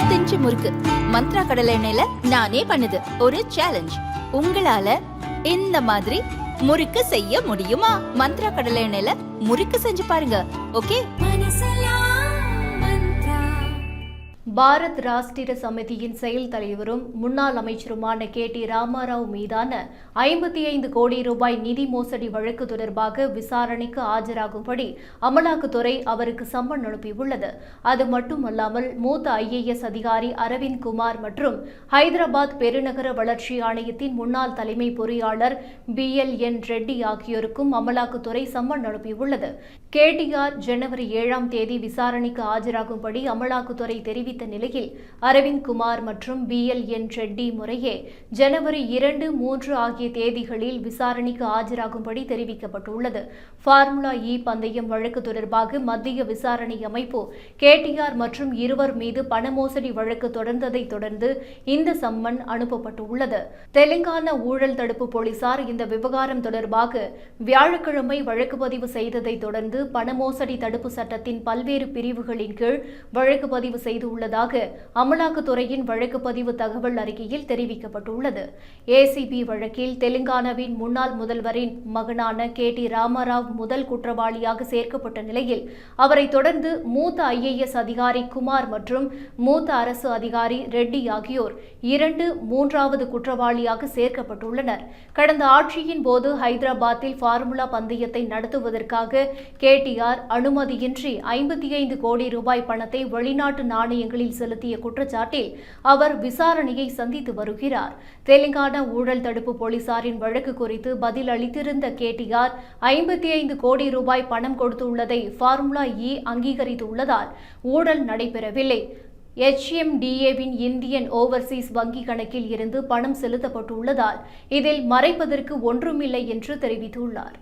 30 inch முறுக்கு மந்த்ரா கடலை எண்ணெயில நானே பண்ணுது ஒரு சேலஞ்ச். உங்களால இந்த மாதிரி முறுக்கு செய்ய முடியுமா? மந்த்ரா கடலை எண்ணெயில முறுக்கு செஞ்சு பாருங்க. ஓகே. பாரத் ராஷ்டிர சமிதியின் செயல் தலைவரும் முன்னாள் அமைச்சருமான KT ராமாராவ் மீதான 55 கோடி ரூபாய் நிதி மோசடி வழக்கு தொடர்பாக விசாரணைக்கு ஆஜராகும்படி அமலாக்கத்துறை அவருக்கு சம்மன் அனுப்பியுள்ளது. அது மட்டுமல்லாமல் மூத்த IAS அதிகாரி அரவிந்த் குமார் மற்றும் ஹைதராபாத் பெருநகர வளர்ச்சி ஆணையத்தின் முன்னாள் தலைமை பொறியாளர் BLN ரெட்டி ஆகியோருக்கும் அமலாக்கத்துறை சம்மன் அனுப்பியுள்ளது. KTR ஜனவரி 7ஆம் தேதி விசாரணைக்கு ஆஜராகும்படி அமலாக்கத்துறை தெரிவித்த நிலையில் அரவிந்த் குமார் மற்றும் BLN ரெட்டி முறையே ஜனவரி 2, 3 ஆகிய தேதிகளில் விசாரணைக்கு ஆஜராகும்படி தெரிவிக்கப்பட்டுள்ளது. ஃபார்முலா E பந்தயம் வழக்கு தொடர்பாக மத்திய விசாரணை அமைப்பு KTR மற்றும் இருவர் மீது பண மோசடி வழக்கு தொடர்ந்ததை தொடர்ந்து இந்த சம்மன் அனுப்பப்பட்டுள்ளது. தெலுங்கானா ஊழல் தடுப்பு போலீசார் இந்த விவகாரம் தொடர்பாக வியாழக்கிழமை வழக்கு பதிவு செய்ததை தொடர்ந்து பண மோசடி தடுப்பு சட்டத்தின் பல்வேறு பிரிவுகளின் கீழ் வழக்கு பதிவு செய்துள்ளதாக அமலாக்கத்துறையின் வழக்கு பதிவு தகவல் அறிக்கையில் தெரிவிக்கப்பட்டுள்ளது. ACB வழக்கில் தெலுங்கானாவின் முன்னாள் முதல்வரின் மகனான KT ராமாராவ் முதல் குற்றவாளியாக சேர்க்கப்பட்ட நிலையில் அவரை தொடர்ந்து மூத்த IAS அதிகாரி குமார் மற்றும் மூத்த அரசு அதிகாரி ரெட்டி ஆகியோர் 2, 3வது குற்றவாளியாக சேர்க்கப்பட்டுள்ளனர். கடந்த ஆட்சியின் போது ஹைதராபாத்தில் ஃபார்முலா பந்தயத்தை நடத்துவதற்காக KTR அனுமதியின்றி 55 கோடி ரூபாய் பணத்தை வெளிநாட்டு நாணயங்களில் செலுத்திய குற்றச்சாட்டில் அவர் விசாரணையை சந்தித்து வருகிறார். தெலுங்கானா ஊழல் தடுப்பு போலீசாரின் வழக்கு குறித்து பதில் அளித்திருந்த KTR 55 கோடி ரூபாய் பணம் கொடுத்துள்ளதை ஃபார்முலா E அங்கீகரித்துள்ளதால் ஊழல் நடைபெறவில்லை. HMDAவின் இந்தியன் ஓவர்சீஸ் வங்கி கணக்கில் இருந்து பணம் செலுத்தப்பட்டுள்ளதால் இதில் மறைப்பதற்கு ஒன்றுமில்லை என்று தெரிவித்துள்ளார்.